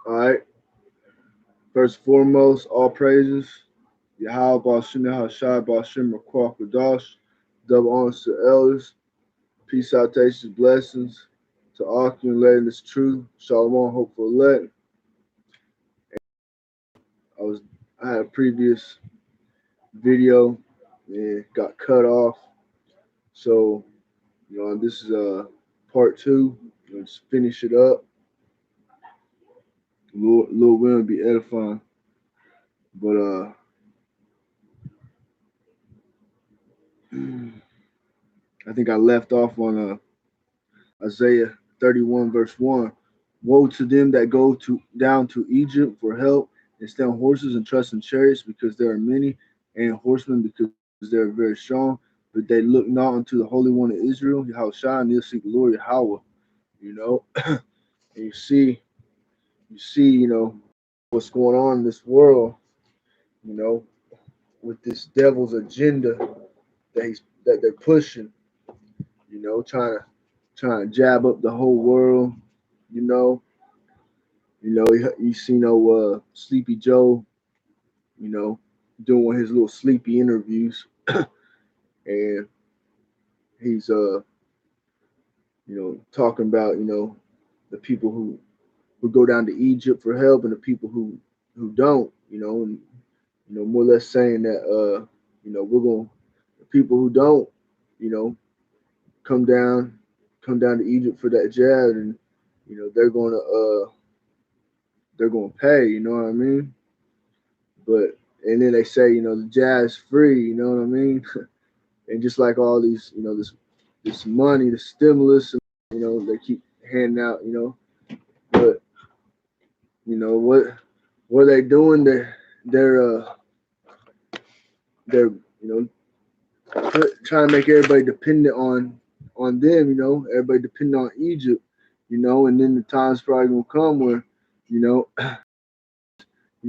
All right. First and foremost, all praises. Yahweh Bashim Hashai Bashim Rakwah Kadash. Double honors to elders. Peace, salutations, blessings to all accumulating this truth. Shalom, hopeful elect. I I had a previous video and got cut off. So, this is part two. Let's finish it up. Lord will be edifying. But I think I left off on Isaiah 31 verse 1. Woe to them that go down to Egypt for help and stay on horses and trust in chariots because there are many, and horsemen because they are very strong. But they look not unto the Holy One of Israel, Yahushua, and they'll seek the Lord Yahweh. You know, and you see, what's going on in this world. You know, with this devil's agenda that they're pushing. Trying to jab up the whole world. You know, you see Sleepy Joe. You know, doing his little sleepy interviews, and he's talking about the people who go down to Egypt for help and the people who don't. And more or less saying that we're going the people who don't you know come down come down to Egypt for that jab, and they're going to pay. You know what I mean? But and then they say the jazz free. You know what I mean? And just like all these this money, the stimulus, they keep handing out. But what are they doing? They're they're trying to make everybody dependent on them. Everybody dependent on Egypt. And then the time's probably gonna come where you know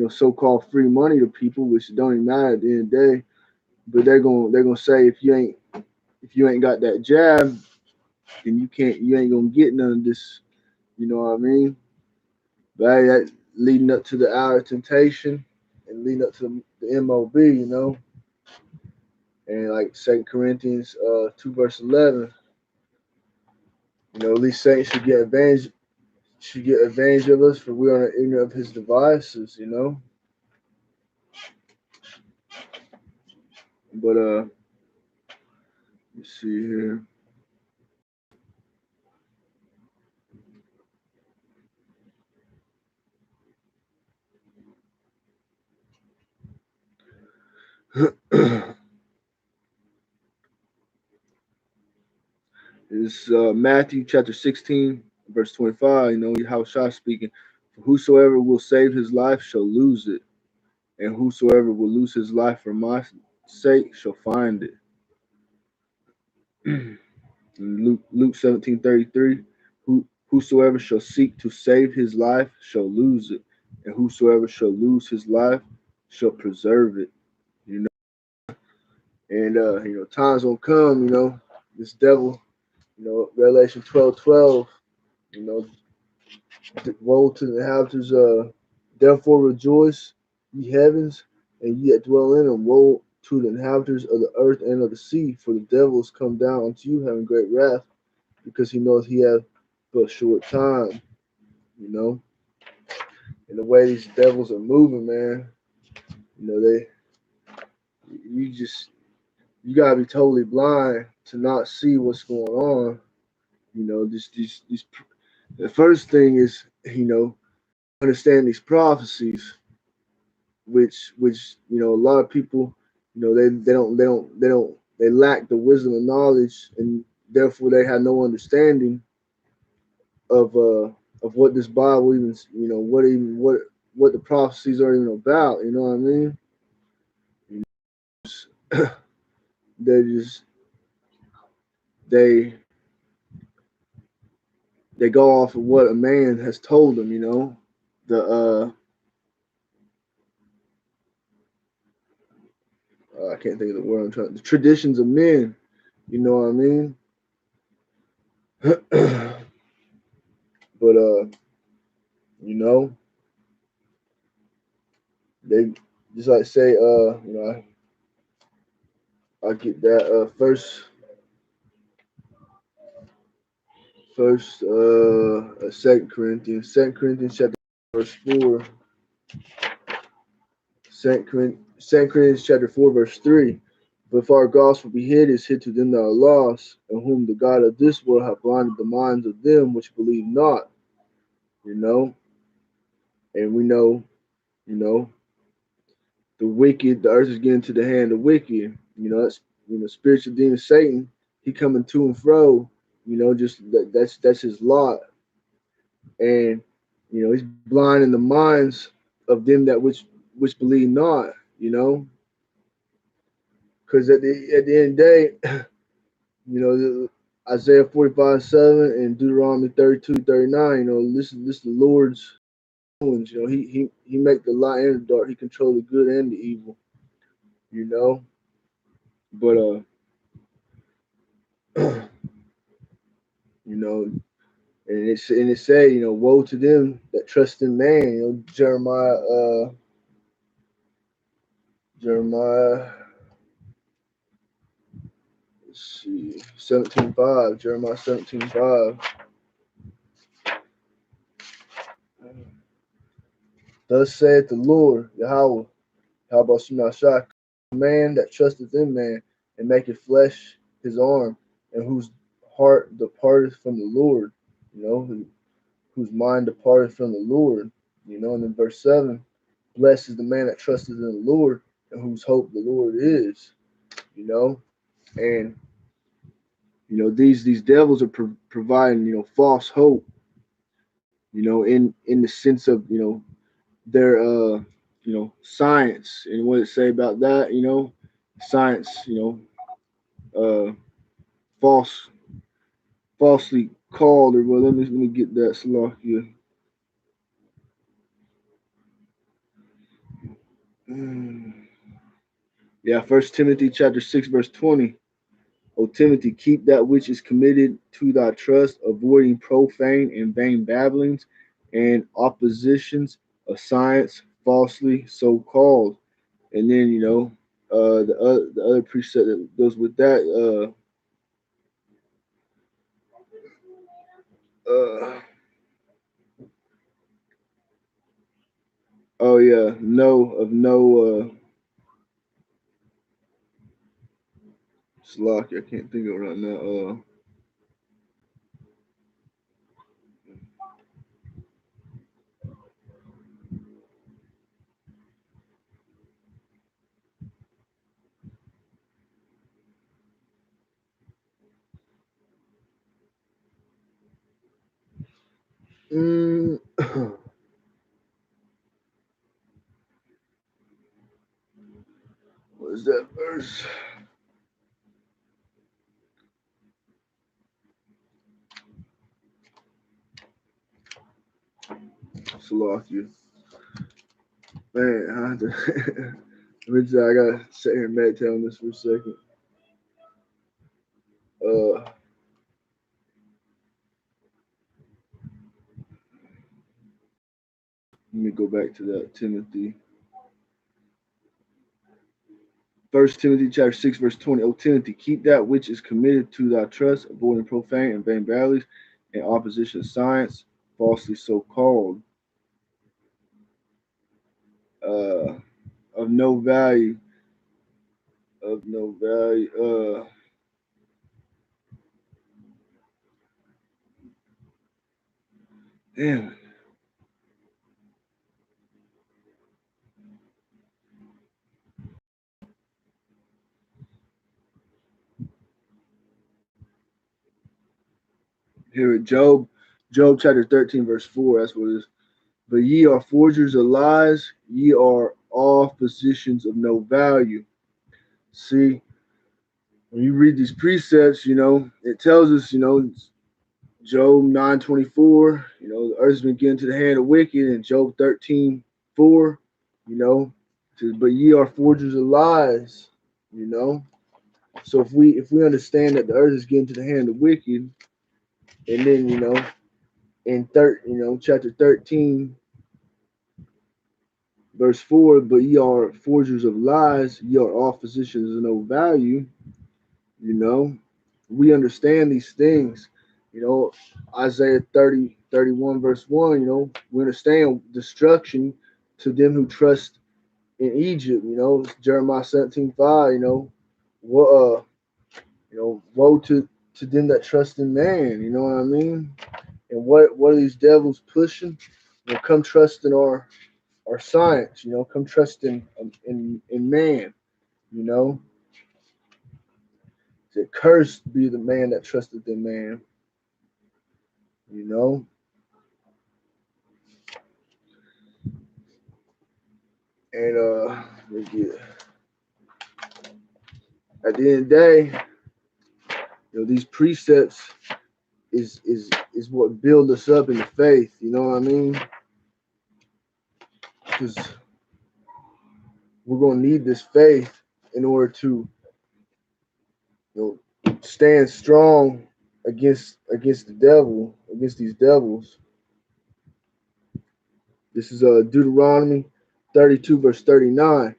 so-called free money to people, which don't even matter at the end of the day. But they're gonna say if you ain't got that jab, then you ain't gonna get none of this. You know what I mean? But hey, that leading up to the hour of temptation and leading up to the MOB, and like Second Corinthians 2 verse 11, at least Satan should get advantage of us, for we are not ignorant of his devices. But let's see here. It's Matthew chapter 16, verse 25. How Shah speaking. For whosoever will save his life shall lose it, and whosoever will lose his life for my sake shall find it. Luke 17:33. Whosoever shall seek to save his life shall lose it, and whosoever shall lose his life shall preserve it. You know, and times will come. This devil. Revelation 12:12. You know, woe to the inhabitants. Therefore rejoice, ye heavens, and ye that dwell in them. Woe to the inhabitants of the earth and of the sea, for the devil is come down unto you having great wrath, because he knows he hath but short time. You know, and the way these devils are moving, man. They you gotta be totally blind to not see what's going on. These. The first thing is understand these prophecies, which a lot of people they lack the wisdom and knowledge, and therefore they have no understanding of what this Bible even what the prophecies are even about. You know what I mean? They just they they go off of what a man has told them. The I can't think of the word I'm trying. The traditions of men. You know what I mean? But you know, They just like say, I get that Second Corinthians chapter verse 4, Second Corinthians chapter 4 verse 3. But if our gospel be hid, is hid to them that are lost, and whom the God of this world hath blinded the minds of them which believe not. You know, and we know, you know, the wicked, the earth is getting to the hand of the wicked. That's spiritual demon Satan. He coming to and fro. Just that's his lot, and he's blinding the minds of them that which believe not. Because at the end of the day, Isaiah 45:7 and Deuteronomy 32:39. This is the Lord's doings. He make the light and the dark. He control the good and the evil. You know, but you know, and it say, woe to them that trust in man. Jeremiah, let's see, 17:5, Jeremiah 17:5. Thus saith the Lord, Yahweh, how about Shemashah, man that trusteth in man, and maketh flesh his arm, and whose heart departeth from the Lord, whose mind departeth from the Lord. And in verse 7, blessed is the man that trusteth in the Lord, and whose hope the Lord is. And these devils are providing false hope. In the sense of their science, and what it say about that. Science. Uh, false, falsely called, or well, let me get that Salakia. Yeah, First Timothy chapter 6 verse 20. O Timothy, keep that which is committed to thy trust, avoiding profane and vain babblings and oppositions of science, falsely so called. And then the other precept that goes with that. Oh yeah, no. Slock. I can't think of it right now. What is that verse? Slovakia. Man, I have to. I gotta sit here and meditate on this for a second. Let me go back to that Timothy. First Timothy chapter 6 verse 20. O Timothy, keep that which is committed to thy trust, avoiding profane and vain babblings and opposition of science, falsely so called, uh, of no value, of no value. Damn. Here at Job chapter 13 verse 4. That's what it is. But ye are forgers of lies, ye are all physicians of no value. See, when you read these precepts, it tells us, Job 9:24, the earth has been given to the hand of wicked, and Job 13:4, but ye are forgers of lies, you know. So if we understand that the earth is given to the hand of wicked, and then chapter 13, Verse 4, but ye are forgers of lies, ye are all physicians of no value. You know, we understand these things. You know, Isaiah 30:31, verse 1, we understand destruction to them who trust in Egypt. Jeremiah 17:5, what woe to them that trust in man, you know what I mean? And what are these devils pushing? Come trust in our science, come trust in man, you know. Said, cursed be the man that trusted in man, you know. And at the end of the day, these precepts is what build us up in the faith, you know what I mean? Because we're gonna need this faith in order to stand strong against the devil, against these devils. This is Deuteronomy 32 verse 39.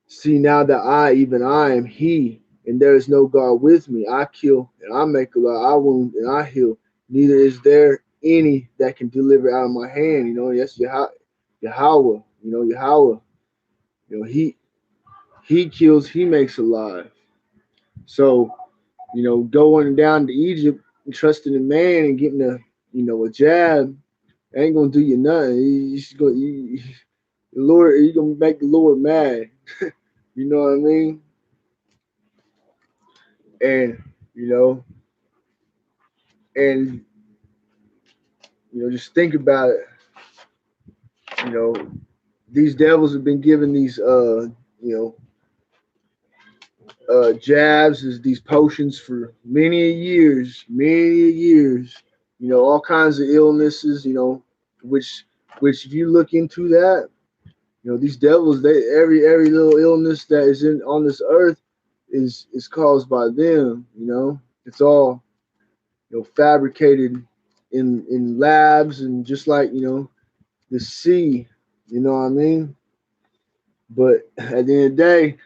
See now that I, even I, am He, and there is no God with me. I kill and I make alive. I wound and I heal. Neither is there any that can deliver out of my hand. Yes, Yahweh. Yahweh. He kills. He makes alive. So going down to Egypt and trusting in man and getting a jab ain't gonna do you nothing. The Lord, you're gonna make the Lord mad. You know what I mean? And you know, and just think about it. You know, these devils have been given these jabs, as these potions for many years, many years. All kinds of illnesses. Which if you look into that, these devils, they every little illness that is in on this earth is caused by them. It's all fabricated in labs, and just like the sea. You know what I mean? But at the end of the day,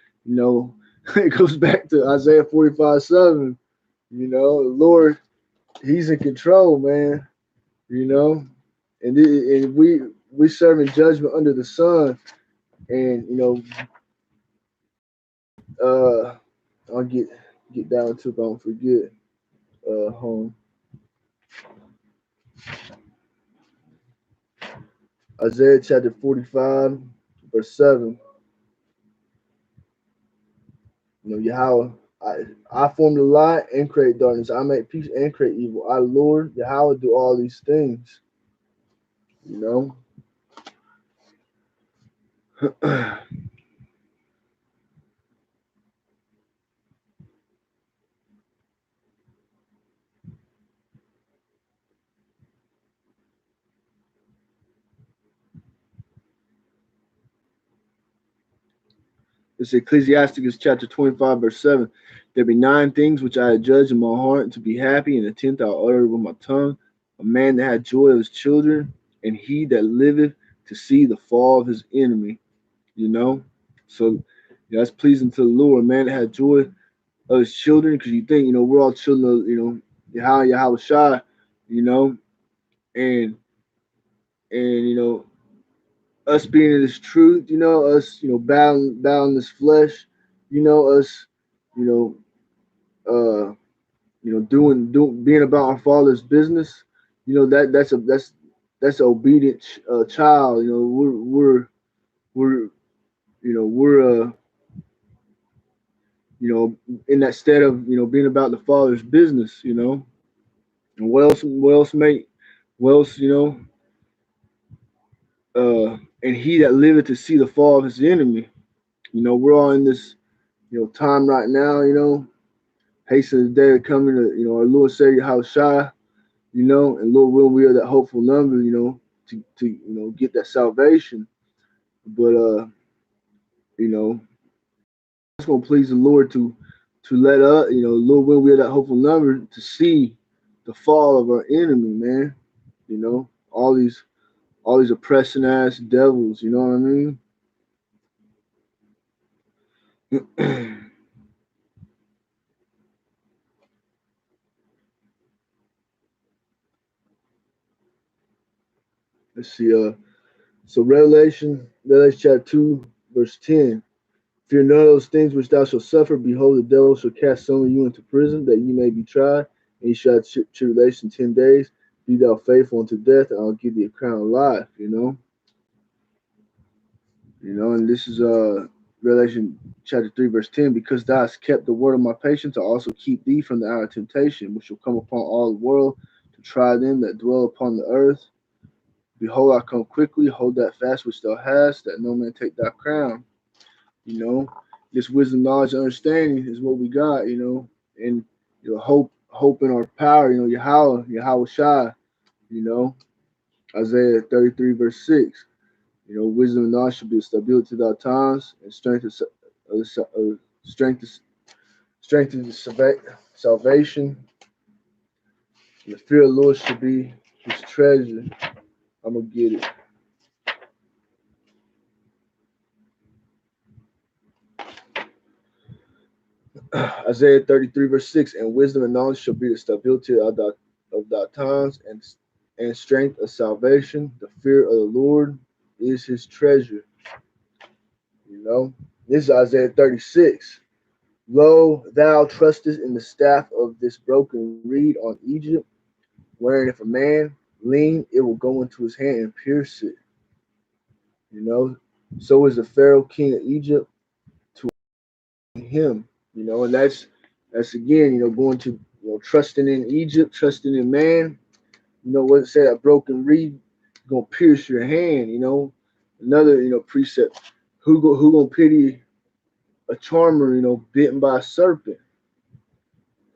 it goes back to Isaiah 45:7. The Lord, He's in control, man. And we serving judgment under the sun, and I'll get down to it, but I don't forget. Home Isaiah chapter 45, verse 7. Yahweh, I form the light and create darkness. I make peace and create evil. I, Lord, Yahweh, do all these things. You know? It's Ecclesiasticus chapter 25, verse 7. There be 9 things which I had judged in my heart to be happy, and the 10th I'll utter with my tongue. A man that had joy of his children, and he that liveth to see the fall of his enemy. So that's pleasing to the Lord. Man that had joy of his children, because you think, we're all children of, Yahweh Shai, you know, and us being in this truth, us, battling this flesh, us, you know, doing being about our Father's business. That's an obedient child. We're in that state of being about the Father's business. And what else, and he that liveth to see the fall of his enemy. We're all in this time right now. Hasten the day of coming to our Lord and Savior Yahushua, and Lord will, we are that hopeful number, to get that salvation. But it's gonna please the Lord to let us, Lord will, we are that hopeful number to see the fall of our enemy, man. All these oppressing ass devils, you know what I mean? Let's see. So Revelation chapter 2, verse 10. Fear none of those things which thou shalt suffer. Behold, the devil shall cast some of you into prison, that ye may be tried, and ye shall have tribulation 10 days. Be thou faithful unto death, and I'll give thee a crown of life. And this is Revelation chapter 3, verse 10. Because thou hast kept the word of my patience, I also keep thee from the hour of temptation, which shall come upon all the world to try them that dwell upon the earth. Behold, I come quickly. Hold that fast which thou hast, that no man take thy crown. You know, this wisdom, knowledge, and understanding is what we got. And hope in our power. Yahweh Shai. You know, Isaiah 33, verse 6. Wisdom and knowledge should be a stability to thy times, and strength is salvation. The fear of the Lord should be his treasure. I'm gonna get it. Isaiah 33, verse 6. And wisdom and knowledge shall be the stability of thy times, and strength of salvation. The fear of the Lord is his treasure. This is Isaiah 36. Lo, thou trustest in the staff of this broken reed on Egypt, wherein if a man lean, it will go into his hand and pierce it. So is the Pharaoh king of Egypt to him. And that's again, going to trusting in Egypt, trusting in man. What it say, that broken reed gonna pierce your hand. Another precept. Who gonna pity a charmer? Bitten by a serpent.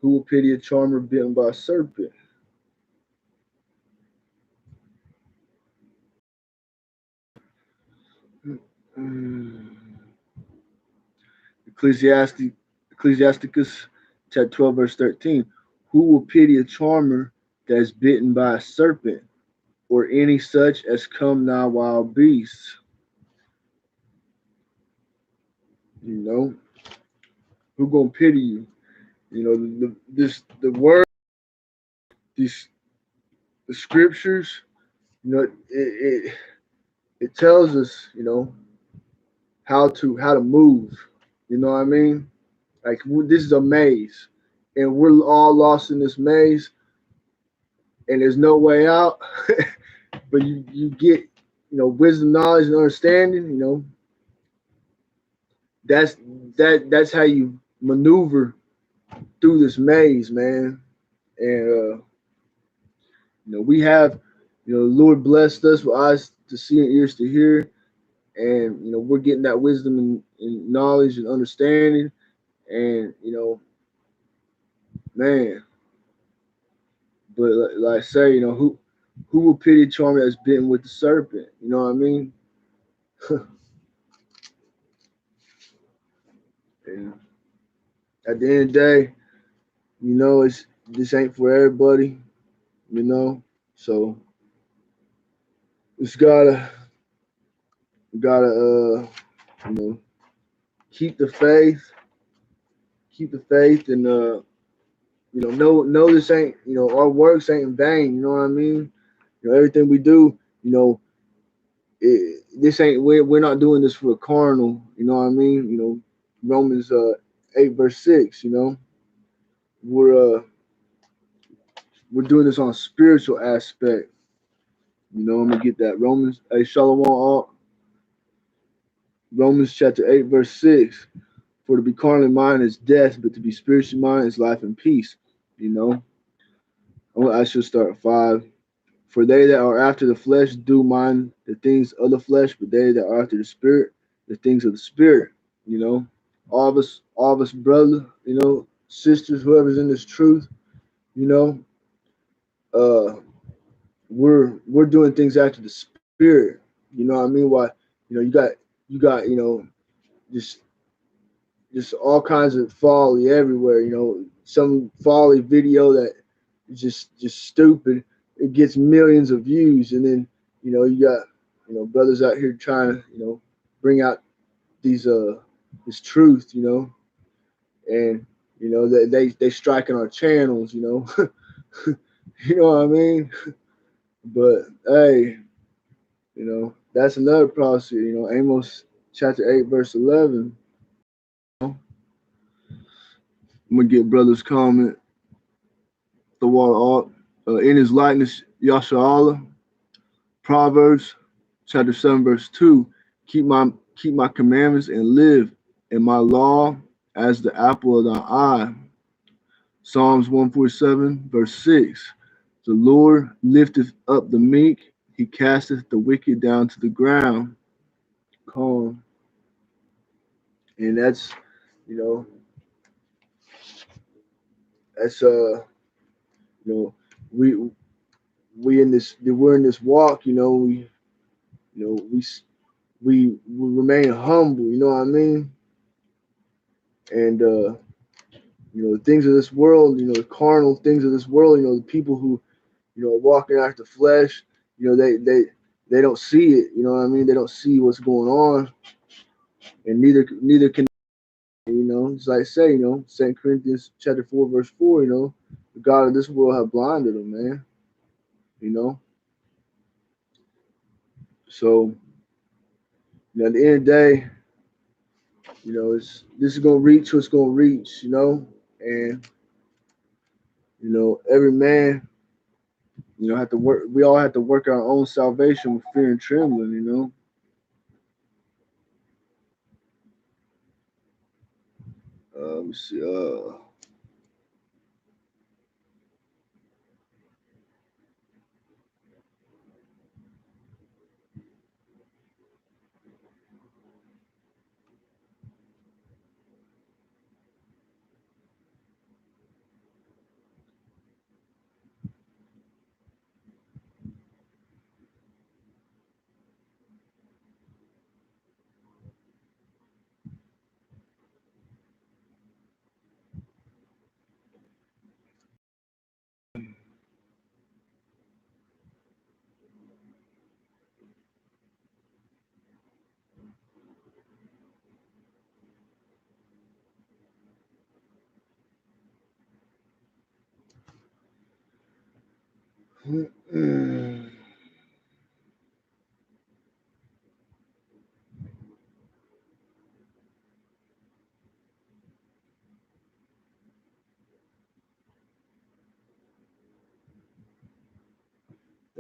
Who will pity a charmer bitten by a serpent? Ecclesiastes, Ecclesiasticus chapter 12, verse 13. Who will pity a charmer that is bitten by a serpent, or any such as come nigh wild beasts? You know, who gonna pity you? The word, these the scriptures. It tells us, how to move. You know what I mean? Like, this is a maze, and we're all lost in this maze, and there's no way out. But you get, wisdom, knowledge, and understanding. That's that's how you maneuver through this maze, man. And we have, the Lord blessed us with eyes to see and ears to hear, and we're getting that wisdom and knowledge and understanding, and man. But like I say, who will pity a charmer that's bitten with the serpent? You know what I mean? And at the end of the day, it's this ain't for everybody. So it's gotta you know keep the faith, and know this ain't, our works ain't in vain. You know what I mean? Everything we do, this ain't, we're not doing this for a carnal. You know what I mean? Romans 8, verse 6. We're we're doing this on a spiritual aspect. I'm gonna get that. Romans, hey, Shalom, Romans chapter 8, verse 6. For to be carnally minded is death, but to be spiritually minded is life and peace. I should start at 5. For they that are after the flesh do mind the things of the flesh, but they that are after the spirit, the things of the spirit. You know, all of us, brother, sisters, whoever's in this truth, you know, uh, we're doing things after the spirit. You know what I mean? Why, you got, just just all kinds of folly everywhere. Some folly video that is just stupid. It gets millions of views, and then you got brothers out here trying to bring out these His truth, and they striking our channels, you know what I mean. But hey, that's another prophecy. Amos chapter 8 verse 11. I'm gonna get brother's comment. The water in his likeness, Yasha Proverbs chapter 7 verse 2. Keep my commandments and live, in my law as the apple of thy eye. Psalms 147 verse 6. The Lord lifteth up the meek, he casteth the wicked down to the ground. Calm. And that's, you know, that's you know, we we're in this walk, you know, we remain humble, you know what I mean? And the things of this world, the carnal things of this world, the people who, are walking after flesh, they don't see it, you know what I mean? They don't see what's going on, and neither can, it's like say, 2 Corinthians chapter 4 verse 4, the God of this world have blinded them, man. you know. So, at the end of the day, this is gonna reach what's gonna reach, and every man, have to work. We all have to work our own salvation with fear and trembling, Let me see.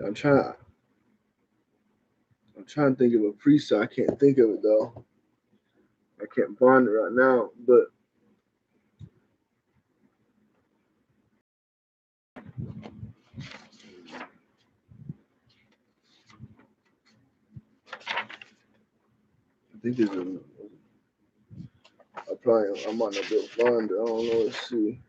I'm trying. I'm trying to think of a preset. I can't think of it though. I can't find it right now. But I think there's a. I might not be able to find it. I don't know. Let's see.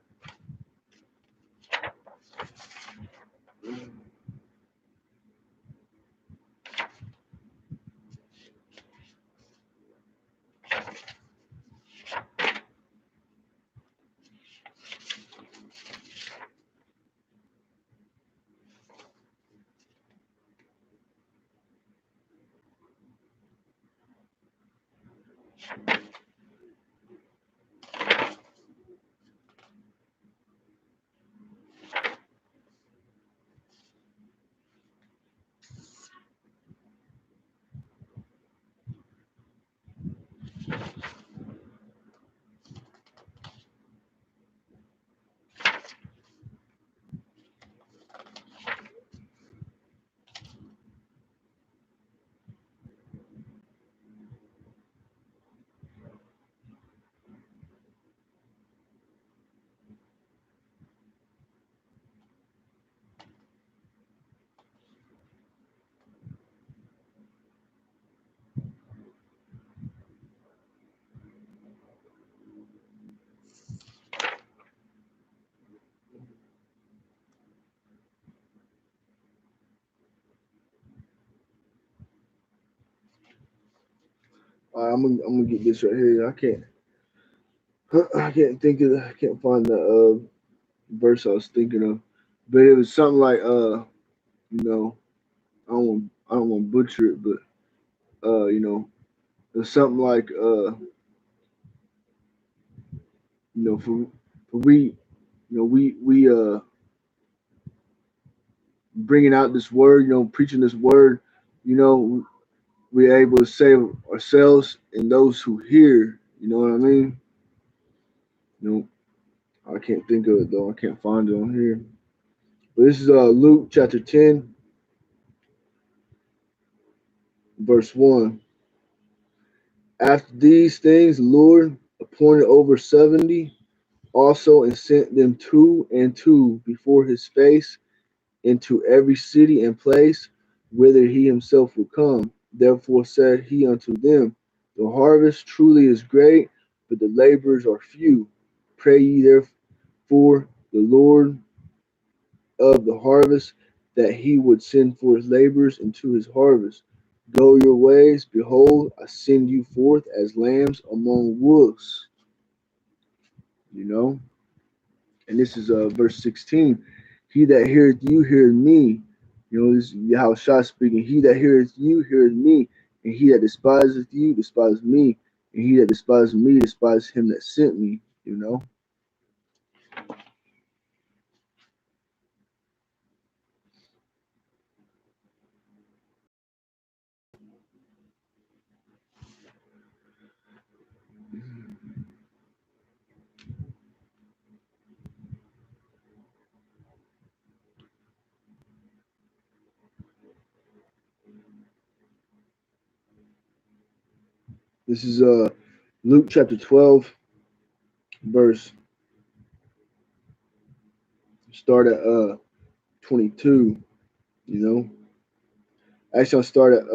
I'm gonna get this right here. I can't. I can't think of. I can't find the verse I was thinking of, but it was something like you know, I don't want to butcher it, but it was something like for we, we bringing out this word, preaching this word, you know, we're able to save ourselves and those who hear. You know what I mean? You I can't think of it though. I can't find it on here. But this is Luke chapter 10, verse 1. After these things, the Lord appointed over 70 also and sent them two and two before his face into every city and place whither he himself would come. Therefore said he unto them, the harvest truly is great, but the laborers are few. Pray ye therefore the Lord of the harvest that he would send forth laborers into his harvest. Go your ways, behold, I send you forth as lambs among wolves. You know, and this is verse 16. He that heareth you heareth me. This is Yahushua speaking. He that heareth you heareth me, and he that despiseth you despises me, and he that despises me despises him that sent me. This is Luke chapter 12, verse start at 22. You know, actually I'll start at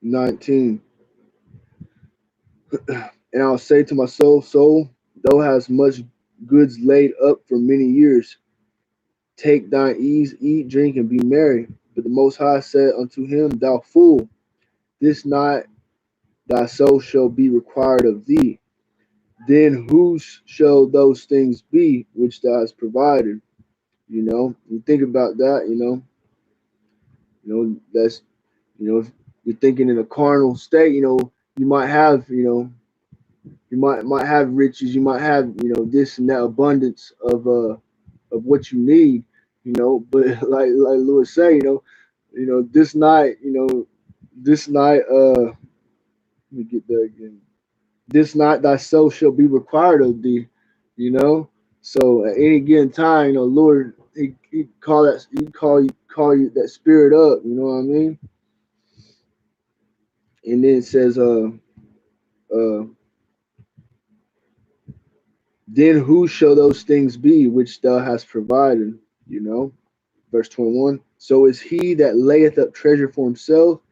19. And I'll say to my soul, thou hast much goods laid up for many years. Take thine ease, eat, drink, and be merry. But the Most High said unto him, thou fool, this night thy soul shall be required of thee. Then whose shall those things be which thou hast provided? You think about that. That's if you're thinking in a carnal state, you might have, you might have riches, you might have, this and that abundance of what you need, but like Lewis say, this night, this night, let me get there again. This night thy soul shall be required of thee, you know. So at any given time, Lord, he call you that spirit up, you know what I mean? And then it says, uh, then who shall those things be which thou hast provided, you know? Verse 21. So is he that layeth up treasure for himself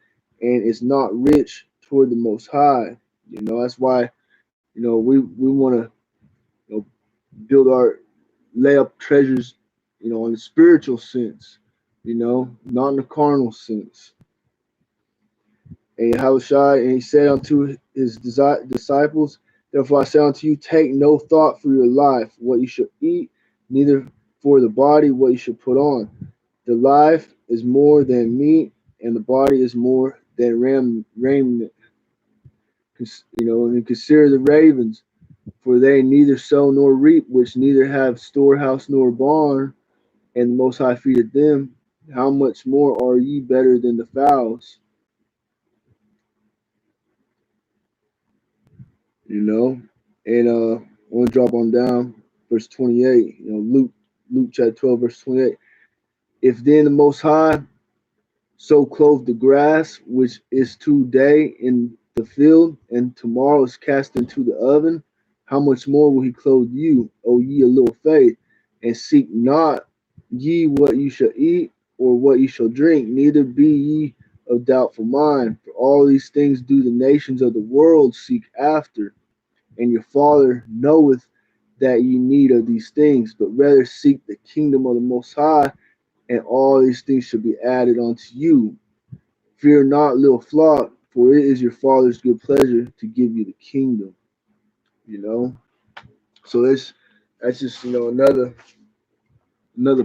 and is not rich toward the Most High. That's why, we want to, build our, lay up treasures, in the spiritual sense, not in the carnal sense. And Yahushua, and he said unto his disciples, therefore I say unto you, take no thought for your life, what you should eat, neither for the body what you should put on. The life is more than meat, and the body is more than raiment. And consider the ravens, for they neither sow nor reap, which neither have storehouse nor barn, and the Most High feedeth them. How much more are ye better than the fowls? And I want to drop on down, verse 28. Luke chapter 12, verse 28. If then the Most High so clothe the grass, which is today in the field, and tomorrow is cast into the oven, how much more will he clothe you, O ye of little faith? And seek not ye what you shall eat, or what ye shall drink, neither be ye of doubtful mind. For all these things do the nations of the world seek after, and your Father knoweth that ye need of these things, but rather seek the kingdom of the Most High, and all these things shall be added unto you. Fear not, little flock, for it is your Father's good pleasure to give you the kingdom. you know. So that's just, another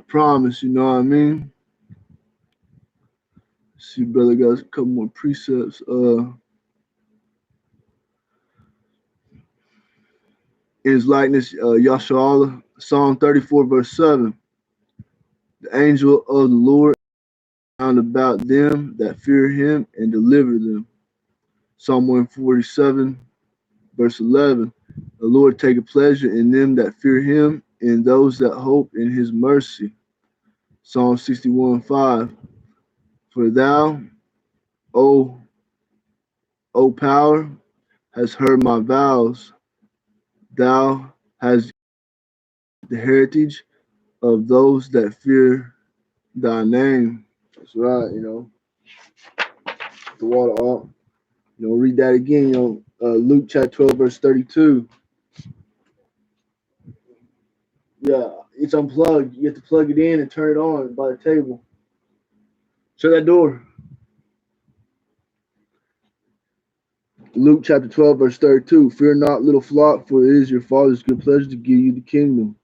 promise, you know what I mean? See, brother got a couple more precepts. In his likeness, Yasharallah, Psalm 34, verse 7. The angel of the Lord round about them that fear him and deliver them. Psalm 147, verse 11. The Lord taketh pleasure in them that fear him, and those that hope in his mercy. Psalm 61, 5. For thou, O, o power, hast heard my vows. Thou hast the heritage of those that fear thy name. That's right, the water off. Read that again, Luke chapter 12, verse 32. Yeah, it's unplugged. You have to plug it in and turn it on by the table. Shut that door. Luke chapter 12, verse 32. Fear not, little flock, for it is your Father's good pleasure to give you the kingdom.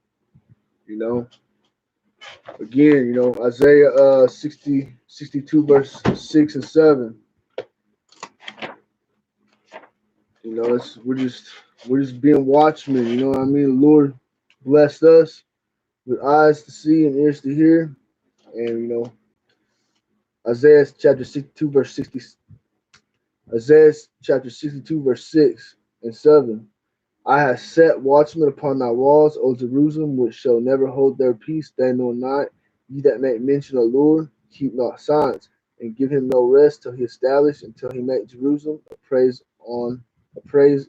Again, Isaiah 62, verse 6 and 7. We're just being watchmen, you know what I mean? The Lord blessed us with eyes to see and ears to hear. And Isaiah chapter 62, verse 60, Isaiah chapter 62, verse 6 and 7. I have set watchmen upon thy walls, O Jerusalem, which shall never hold their peace day nor night. Ye that make mention of the Lord, keep not silence, and give him no rest till he establish, until he make Jerusalem a praise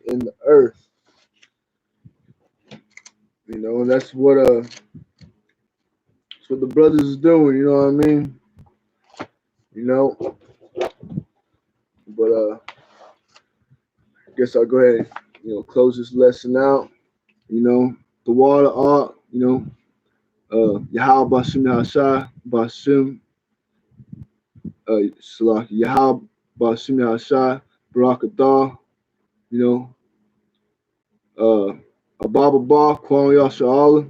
in the earth. And that's what the brothers is doing, you know what I mean? You know, but I guess I'll go ahead and close this lesson out. The water art, Yahweh Bashim Yahshai, Bashim Salaki, Yahweh Bashim Yahshai, Barakadah, you Ababa Ba, Kwan Yasha'Allah,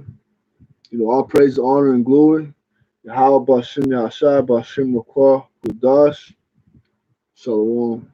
all praise, honor, and glory. Yahweh Bashim Yahshai, Bashim Rakwa, Kudash, Shalom.